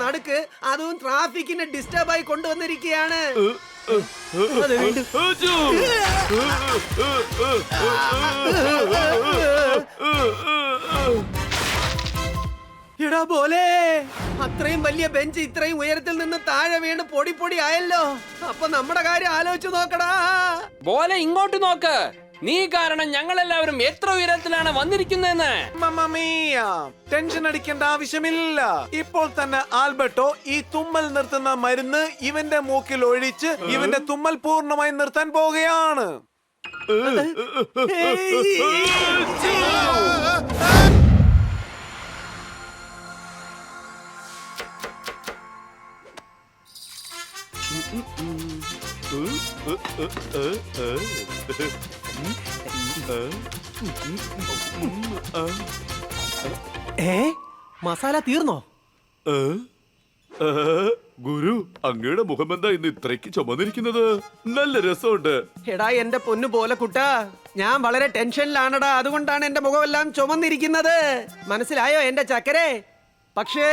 നടുക്ക് അതും ട്രാഫിക്കിനെ ഡിസ്റ്റർബ് ആയി കൊണ്ടുവന്നിരിക്കുകയാണ്. എടാ പോലെ, അത്രയും വലിയ ബെഞ്ച് ഇത്രയും ഉയരത്തിൽ നിന്ന് താഴെ വീണ് പൊടി പൊടി ആയല്ലോ. അപ്പൊ നമ്മുടെ കാര്യം ആലോചിച്ചു നോക്കടാ. പോലെ ഇങ്ങോട്ട് നോക്ക്. നീ കാരണം ഞങ്ങൾ എല്ലാവരും എത്ര ഉയരത്തിലാണ് വന്നിരിക്കുന്നതെന്ന്. ടെൻഷൻ അടിക്കേണ്ട ആവശ്യമില്ല. ഇപ്പോൾ തന്നെ ആൽബർട്ടോ ഈ തുമ്മൽ നിർത്തുന്ന മരുന്ന് ഇവന്റെ മൂക്കിൽ ഒഴിച്ച് ഇവന്റെ തുമ്മൽ പൂർണ്ണമായി നിർത്താൻ പോവുകയാണ്. മസാല തീർന്നോ? ഗുരു, അങ്ങയുടെ മുഖമെന്താ ഇന്ന് ഇത്രയ്ക്ക് ചുമന്നിരിക്കുന്നത്? നല്ല രസമുണ്ട്. എടാ എന്റെ പൊന്നു പോലെ കുട്ടാ, ഞാൻ വളരെ ടെൻഷനിലാണടാ. അതുകൊണ്ടാണ് എന്റെ മുഖമെല്ലാം ചുമന്നിരിക്കുന്നത്. മനസ്സിലായോ എന്റെ ചക്കരെ? പക്ഷേ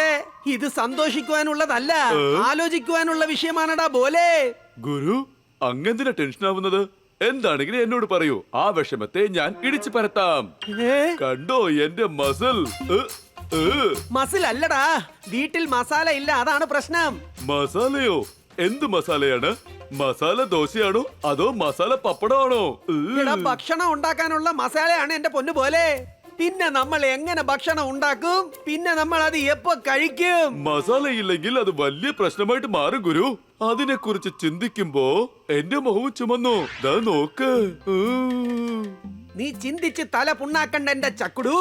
ഇത് സന്തോഷിക്കുവാനുള്ളതല്ല, ആലോചിക്കുവാനുള്ള വിഷയമാണടാ പോലെ. ഗുരു, അങ്ങെന്തിനാ ടെൻഷൻ ആവുന്നത്? എന്താണെങ്കിലും എന്നോട് പറയൂ. ആ വിഷമത്തെ ഞാൻ ഇടിച്ചു പരത്താം. കണ്ടോ എന്റെ മസിൽ? മസിൽ അല്ലടാ, വീട്ടിൽ മസാല ഇല്ല, അതാണ് പ്രശ്നം. മസാലയോ? എന്ത് മസാലയാണ്? മസാല ദോശയാണോ അതോ മസാല പപ്പടമാണോ? എടാ, ഭക്ഷണം ഉണ്ടാക്കാനുള്ള മസാലയാണ് എന്റെ പൊന്നു പോലെ. പിന്നെ നമ്മൾ എങ്ങനെ ഭക്ഷണം ഉണ്ടാക്കും? പിന്നെ നമ്മൾ അത് എപ്പോ കഴിക്കും? മസാല ഇല്ലെങ്കിൽ അത് വലിയ പ്രശ്നമായിട്ട് മാറും ഗുരു. അതിനെ കുറിച്ച് ചിന്തിക്കുമ്പോ എന്റെ മുഖവും ചുമന്നു. ദാ നോക്ക്. നീ ചിന്തിച്ച് തല പുണ്ണാക്കണ്ട എന്റെ ചക്കുടു.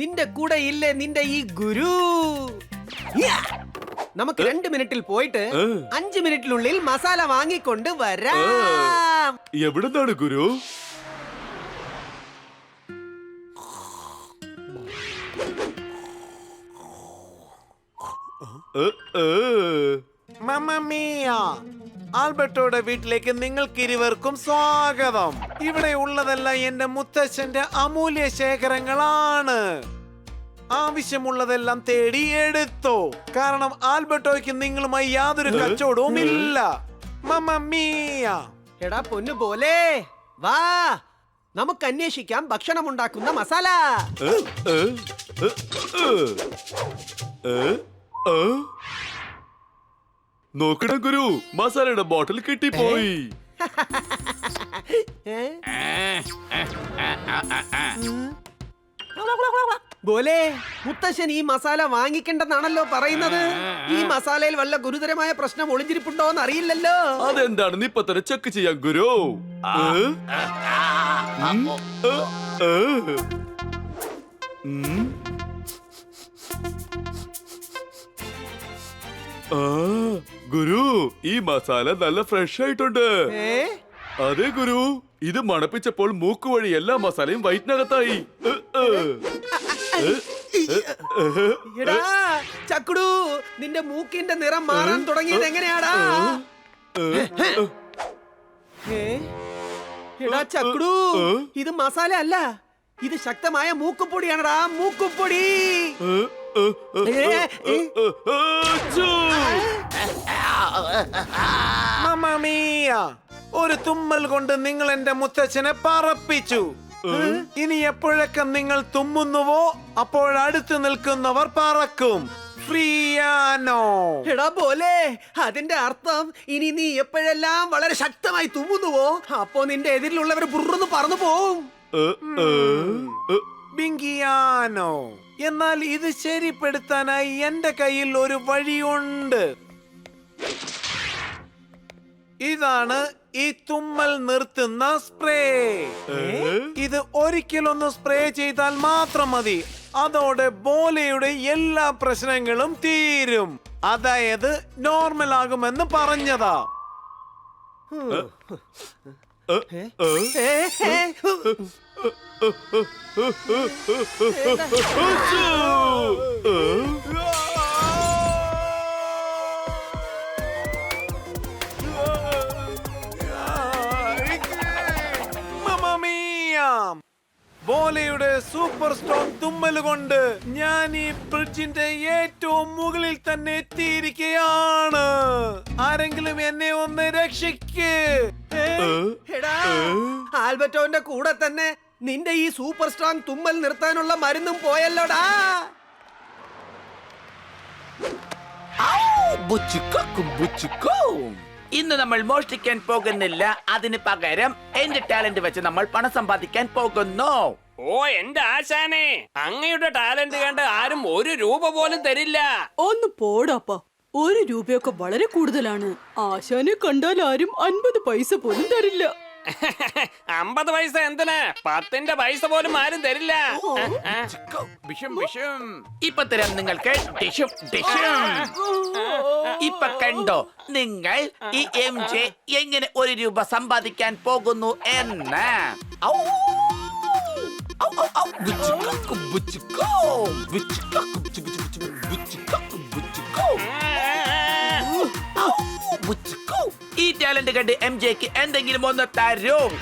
നിന്റെ കൂടെ ഇല്ലേ നിന്റെ ഈ ഗുരു? നമുക്ക് 2 മിനിറ്റിൽ പോയിട്ട് 5 മിനിറ്റിനുള്ളിൽ മസാല വാങ്ങിക്കൊണ്ട് വരാം. എവിടുന്നാണ് ഗുരു? ആൽബർട്ടോയുടെ വീട്ടിലേക്ക് നിങ്ങൾക്ക് ഇരുവർക്കും സ്വാഗതം. ഇവിടെ ഉള്ളതെല്ലാം എന്റെ മുത്തച്ഛന്റെ അമൂല്യ ശേഖരങ്ങളാണ്. ആവശ്യമുള്ളതെല്ലാം തേടി എടുത്തോ. കാരണം ആൽബർട്ടോയ്ക്ക് നിങ്ങളുമായി യാതൊരു കച്ചവടവും ഇല്ല. എടാ പൊന്നു പോലെ, വാ നമുക്ക് അന്വേഷിക്കാം ഭക്ഷണം ഉണ്ടാക്കുന്ന മസാല. നോക്കണ ഗുരു, മസാലയുടെ ബോട്ടിൽ കിട്ടിപ്പോയി. ബോലെ, മുത്തശ്ശൻ ഈ മസാല വാങ്ങിക്കണ്ടെന്നാണല്ലോ പറയുന്നത്. ഈ മസാലയിൽ വല്ല ഗുരുതരമായ പ്രശ്നം ഒളിഞ്ഞിരിപ്പുണ്ടോ എന്ന് അറിയില്ലല്ലോ. അതെന്താണെന്ന് ഇപ്പൊ തന്നെ ചെക്ക് ചെയ്യാം ഗുരു. ഗുരു, ഈ മസാല നല്ല ഫ്രഷ് ആയിട്ടുണ്ട്. അതെ ഗുരു, ഇത് മണപ്പിച്ചപ്പോൾ മൂക്ക് വഴി എല്ലാ മസാലയും വയറ്റിനകത്തായി. എടാ ചക്കുടു, നിന്റെ മൂക്കിന്റെ നിറം മാറാൻ തുടങ്ങിയത് എങ്ങനെയാടാ? എടാ ചക്കുടു, ഇത് മസാല അല്ല, ഇത് ശക്തമായ മൂക്കുപൊടിയാണടാ, മൂക്കുപൊടി. ഒരു തുമ്മൽ കൊണ്ട് നിങ്ങൾ എന്റെ മുത്തച്ഛനെ പറപ്പിച്ചു. ഇനി എപ്പോഴൊക്കെ നിങ്ങൾ തുമ്മുന്നുവോ അപ്പോഴടുത്ത് നിൽക്കുന്നവർ പറക്കും. ഫ്രീയാനോ? എടാ പോലെ, അതിന്റെ അർത്ഥം ഇനി നീ എപ്പോഴെല്ലാം വളരെ ശക്തമായി തുമ്മുന്നുവോ അപ്പോ നിന്റെ എതിരിലുള്ളവർ ബുർറൊന്ന് പറന്നു പോവും. ബിങ്കിയാനോ? എന്നാൽ ഇത് ശരിപ്പെടുത്താനായി എന്റെ കയ്യിൽ ഒരു വഴിയുണ്ട്. ഇതാണ് ഈ തുമ്മൽ നിർത്തുന്ന സ്പ്രേ. ഇത് ഒരിക്കലൊന്ന് സ്പ്രേ ചെയ്താൽ മാത്രം മതി. അതോടെ ബോലയുടെ എല്ലാ പ്രശ്നങ്ങളും തീരും. അതായത് നോർമൽ ആകുമെന്ന് പറഞ്ഞതാ. ബോലയുടെ സൂപ്പർ സ്ട്രോങ് തുമ്മൽ കൊണ്ട് ഞാൻ ഈ ബ്രിഡ്ജിന്റെ ഏറ്റവും മുകളിൽ തന്നെ എത്തിയിരിക്കുകയാണ്. ആരെങ്കിലും എന്നെ ഒന്ന് രക്ഷിക്ക്. എടാ, ആൽബർട്ടോന്റെ കൂടെ തന്നെ നിന്റെ ഈ സൂപ്പർ സ്ട്രോങ് തുമ്മൽ നിർത്താനുള്ള മരുന്നും പോയല്ലോടാ. ഇന്ന് നമ്മൾ മോഷ്ടിക്കാൻ പോകുന്നില്ല, അതിന് പകരം എന്റെ ടാലന്റ് വെച്ച് നമ്മൾ പണം സമ്പാദിക്കാൻ പോകുന്നു. ഓ എന്റെ ആശാനെ, അങ്ങയുടെ ടാലന്റ് കണ്ട് ആരും 1 രൂപ പോലും തരില്ല. ഒന്ന് പോടാപ്പ, 1 രൂപയൊക്കെ വളരെ കൂടുതലാണ്. ആശാനെ കണ്ടാൽ ആരും 50 പൈസ പോലും തരില്ല. 50 പൈസ എന്തിന്? 10ന്റെ പൈസ പോലും ആരും തരില്ല. ഇപ്പൊ തരാം നിങ്ങൾക്ക് ഡിഷും ഡിഷും. ഇപ്പൊ കണ്ടോ നിങ്ങൾ ഈ MJ എങ്ങനെ 1 രൂപ സമ്പാദിക്കാൻ പോകുന്നു എന്ന്. ഔ! ഔ, ഔ, ഔ. ബുച്ചിക്കക്കു, ബുച്ചിക്കോ. ബുച്ചിക്കക്കു, ബുച്ചിക്കക്കു, ബുച്ചിക്കോ. ഔ, ബുച്ചിക്കോ. ഈ ടാലന്റ് കണ്ട് MJക്ക് എന്തെങ്കിലും ഒന്ന് തരും.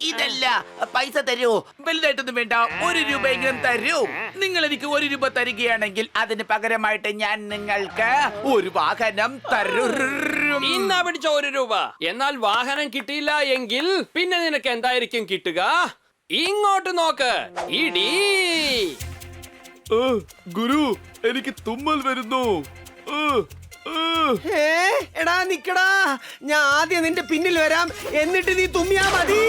ഇതല്ല, പൈസ തരൂ. വലുതായിട്ടൊന്നും വേണ്ട, 1 രൂപയെങ്കിലും തരൂ. നിങ്ങൾ എനിക്ക് 1 രൂപ തരികയാണെങ്കിൽ അതിന് പകരമായിട്ട് ഞാൻ നിങ്ങൾക്ക് ഒരു വാഹനം തരും. ഇന്നാ പിടിച്ച 1 രൂപ. എന്നാൽ വാഹനം കിട്ടിയില്ല എങ്കിൽ പിന്നെ നിനക്ക് എന്തായിരിക്കും കിട്ടുക? ഇങ്ങോട്ട് നോക്ക്, ഇടി. ഗുരു, എനിക്ക് തുമ്മൽ വരുന്നു. എടാ നിക്കടാ, ഞാൻ ആദ്യം നിന്റെ പിന്നിൽ വരാം, എന്നിട്ട് നീ തുമ്മിയാ മതി.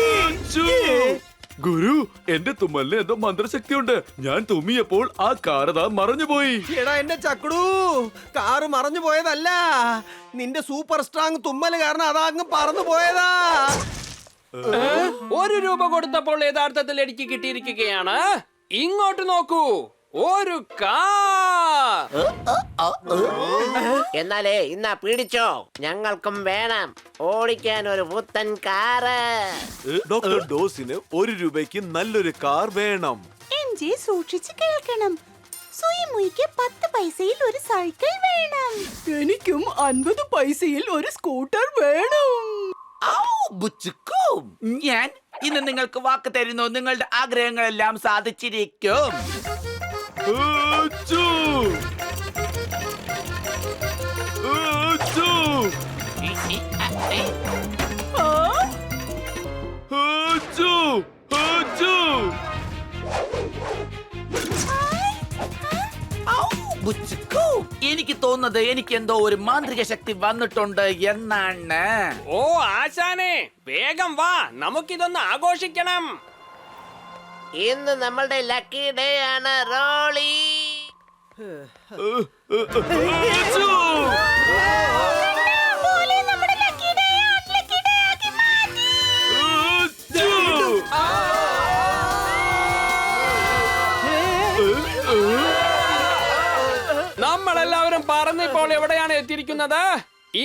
ഗുരു, എന്റെ തുമ്മലിന് എന്തോ മന്ത്രശക്തിയുണ്ട്. ഞാൻ തുമ്മിയപ്പോൾ ആ കാറതാ മറഞ്ഞുപോയി. എടാ എന്റെ ചക്കടു, കാറ് മറഞ്ഞു പോയതല്ല, നിന്റെ സൂപ്പർ സ്ട്രോങ് തുമ്മല് കാരണം അതങ്ങ് പറന്നു പോയതാ. 1 രൂപ കൊടുത്തപ്പോൾ യഥാർത്ഥത്തിൽ എനിക്ക് കിട്ടിയിരിക്കുകയാണ്. ഇങ്ങോട്ട് നോക്കൂ, ഒരു കാർ. എന്നാലേ ഇന്നാ പിടിച്ചോ, ഞങ്ങൾക്കും വേണം ഓടിക്കാൻ ഒരു പുത്തൻ കാറ്. ഡോക്ടർ ഡോസിന് 1 രൂപയ്ക്ക് നല്ലൊരു കാർ വേണം. MJ സൂക്ഷിച്ച് കേൾക്കണം. സുയിമുയിക്ക് 10 പൈസയിൽ ഒരു സൈക്കിൾ വേണം. എനിക്കും 50 പൈസയിൽ ഒരു സ്കൂട്ടർ വേണം. ഔ, ബുച്ചിക്കോ. ഞാൻ ഇന്ന് നിങ്ങൾക്ക് വാക്ക് തരുന്നു, നിങ്ങളുടെ ആഗ്രഹങ്ങളെല്ലാം സാധിച്ചിരിക്കും. ആച്ചൂ! ആച്ചൂ! ആ, ആച്ചൂ! ആച്ചൂ! ഔ, ബുച്ചിക്കോ. എനിക്ക് തോന്നുന്നത് എനിക്ക് എന്തോ ഒരു മാന്ത്രിക ശക്തി വന്നിട്ടുണ്ട് എന്നാണ്. ഓ ആശാനെ, വേഗം വാ, നമുക്കിതൊന്ന് ആഘോഷിക്കണം. ഇന്ന് നമ്മളുടെ ലക്കി ഡേ ആണ് റോളി. ആച്ചൂ! നമ്മളെല്ലാവരും പറന്നിപ്പോൾ എവിടെയാണ് എത്തിയിരിക്കുന്നത്?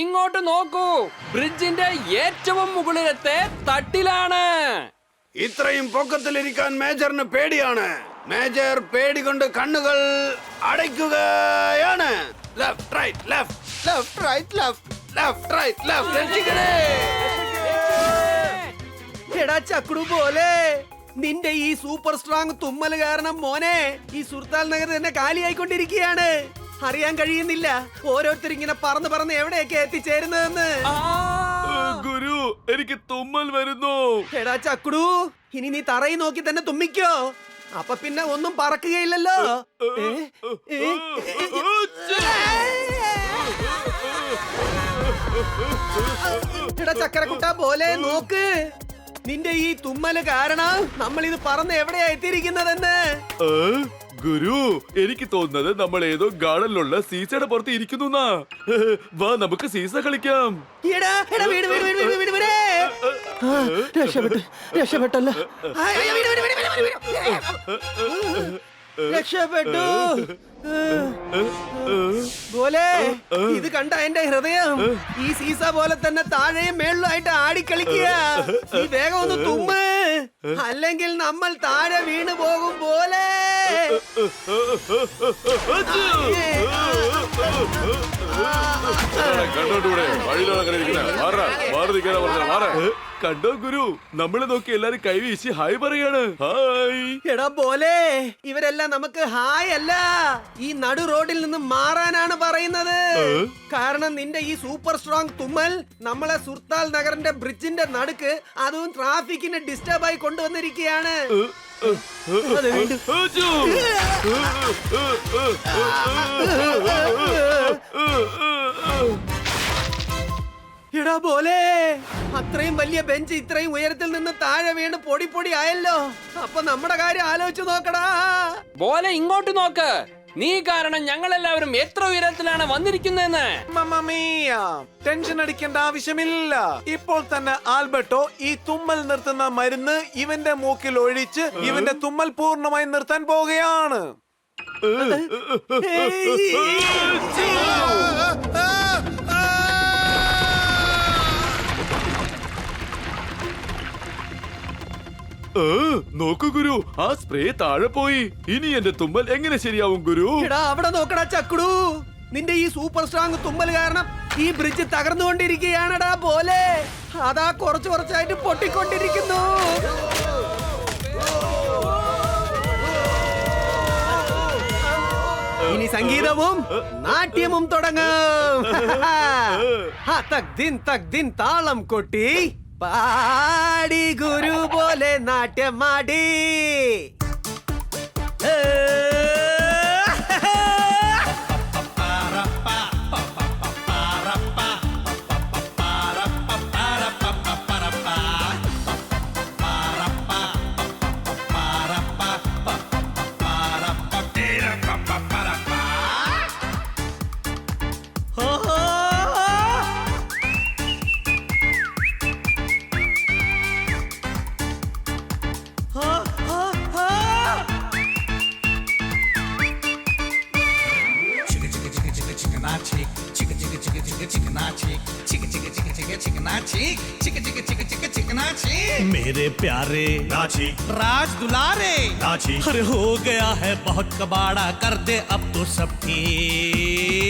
ഇങ്ങോട്ട് നോക്കൂ, ബ്രിഡ്ജിന്റെ ഏറ്റവും മുകളിലത്തെ തട്ടിലാണ്. ഇത്രയും പൊക്കത്തിലിരിക്കാൻ മേജറിന് പേടിയാണ്. മേജർ പേടി കൊണ്ട് കണ്ണുകൾ അടയ്ക്കുകയാണ്. Left right left left right left left right left. രക്ഷിക്കണേ. എടാ ചക്കടു പോലെ, നിന്റെ ഈ സൂപ്പർ സ്ട്രോങ് തുമ്മല് കാരണം മോനെ ഈ സുർത്താൽ നഗർ തന്നെ കാലിയായിക്കൊണ്ടിരിക്കുകയാണ്. അറിയാൻ കഴിയുന്നില്ല ഓരോരുത്തർ ഇങ്ങനെ പറന്ന് പറന്ന് എവിടെയൊക്കെ എത്തിച്ചേരുന്നതെന്ന്. ഗുരു, എനിക്ക് തുമ്മൽ വരുന്നു. എടാ ചക്കുടു, ഇനി നീ തറയിൽ നോക്കി തന്നെ തുമ്മിക്കോ, അപ്പൊ പിന്നെ ഒന്നും പറക്കുകയില്ലല്ലോ. എടാ ചക്കരക്കുട്ട പോലെ നോക്ക്, നിന്റെ ഈ തുമ്മല് കാരണം നമ്മൾ ഇത് പറന്ന് എവിടെയാ എത്തിയിരിക്കുന്നതെന്ന്. ഗുരു, എനിക്ക് തോന്നുന്നത് നമ്മൾ ഏതോ ഗാർഡനിലുള്ള സീസയുടെ പുറത്ത് ഇരിക്കുന്നു. വാ, നമുക്ക് സീസ കളിക്കാം. എടാ എടാ വീട് വീട് വീട് വീട് വീട് വീട്. രക്ഷപ്പെട്ടു രക്ഷപ്പെട്ടല്ലോ. രക്ഷപ്പെട്ടു പോലെ. ഇത് കണ്ട എന്റെ ഹൃദയം ഈ സീസ പോലെ തന്നെ താഴെയും മേളിലുമായിട്ട് ആടിക്കളിക്കുക. ഈ വേഗം ഒന്ന് തുമ്മ്, അല്ലെങ്കിൽ നമ്മൾ താഴെ വീണു പോകും പോലെ. കണ്ടോട്ടൂടെ കണ്ടോ ഗുരു, നമ്മളെ നോക്കി എല്ലാരും കൈവീശി ഹായ് പറയാണ്. ഹായ്. എടാ പോലെ, ഇവരെല്ലാം നമുക്ക് ഹായ് അല്ല, ഈ നടു റോഡിൽ നിന്ന് മാറാനാണ് പറയുന്നത്. കാരണം നിന്റെ ഈ സൂപ്പർ സ്ട്രോങ് തുമ്മൽ നമ്മളെ സുർത്താൽ നഗറിന്റെ ബ്രിഡ്ജിന്റെ നടുക്ക്, അതും ട്രാഫിക്കിനെ ഡിസ്റ്റർബ് ആയി കൊണ്ടുവന്നിരിക്കുകയാണ്. എടാ പോലെ, അത്രയും വലിയ ബെഞ്ച് ഇത്രയും ഉയരത്തിൽ നിന്ന് താഴെ വീണ് പൊടി പൊടി ആയല്ലോ. അപ്പൊ നമ്മുടെ കാര്യം ആലോചിച്ച് നോക്കടാ. പോലെ ഇങ്ങോട്ട് നോക്ക്. നീ കാരണം ഞങ്ങൾ എല്ലാവരും എത്ര ഉയരത്തിലാണ് വന്നിരിക്കുന്നതെന്ന്. മമ്മീയ, ടെൻഷൻ അടിക്കേണ്ട ആവശ്യമില്ല. ഇപ്പോൾ തന്നെ ആൽബർട്ടോ ഈ തുമ്മൽ നിർത്തുന്ന മരുന്ന് ഇവന്റെ മൂക്കിൽ ഒഴിച്ച് ഇവന്റെ തുമ്മൽ പൂർണ്ണമായി നിർത്താൻ പോവുകയാണ്. നോക്കൂ ഗുരു, ആ സ്പ്രേ താഴെ പോയി. ഇനി എന്റെ തുമ്മൽ എങ്ങനെ ശരിയാവും ഗുരു? എടാ അവിടെ നോക്കടാ ചക്കുടു, നിന്റെ ഈ സൂപ്പർ സ്ട്രോങ് തുമ്മൽ കാരണം ഈ ബ്രിഡ്ജ് തകർന്നുകൊണ്ടിരിക്കുകയാണടാ പോലെ. അതാ കുറച്ചു കുറച്ചായിട്ട് പൊട്ടിക്കൊണ്ടിരിക്കുന്നു. ഇനി സംഗീതവും നാട്യവും തുടങ്ങും. തക് ദിൻ താളം കൊട്ടി പാടി ഗുരു പോലെ നാട്യമാടി. मेरे प्यारे नाची राज दुलारे नाची, अरे हो गया है बहुत कबाड़ा, कर दे अब तो सब ठीक।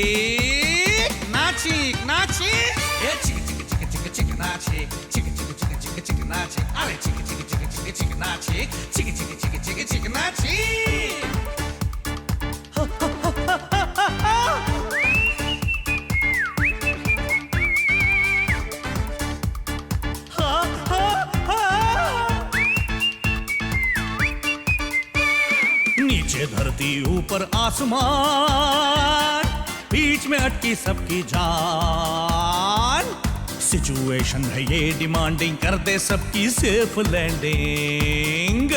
नाची नाची ये चिक चिक चिक चिक चिक नाची, चिक चिक चिक चिक चिक नाची, अरे चिक चिक चिक चिक चिक नाची, चिक चिक चिक चिक चिक नाची। नीचे धरती ऊपर आसमान, बीच में अटकी सबकी जान। सिचुएशन है ये डिमांडिंग, कर दे सबकी सेफ लैंडिंग।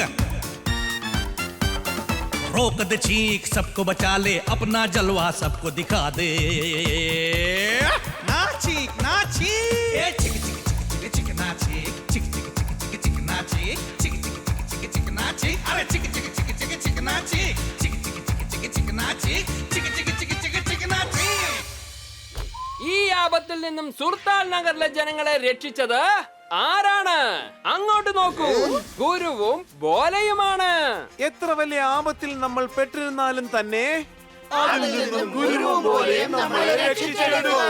रोक दे चीख, सबको बचा ले, अपना जलवा सबको दिखा दे। नाची नाची चिक चिक चिक चिक चिक नाची, चिक चिक चिक चिक चिक नाची, चिक चिक चिक चिक चिक नाची, अरे चिक चिक चिक चिक चिक नाची, चिक चिक चिक चिक चिक नाची, चिक चिक चिक चिक चिक नाची। ഈ ആപത്തിൽ നിന്നും സുർത്താൽ നഗറിലെ ജനങ്ങളെ രക്ഷിച്ചത് ആരാണ്? അങ്ങോട്ട് നോക്കൂ, ഗുരുവും ബോലയുമാണ്. എത്ര വലിയ ആപത്തിൽ നമ്മൾ പെട്ടിരുന്നാലും തന്നെ ഗുരുവും ബോലയും നമ്മളെ രക്ഷിച്ചെടുക്കും.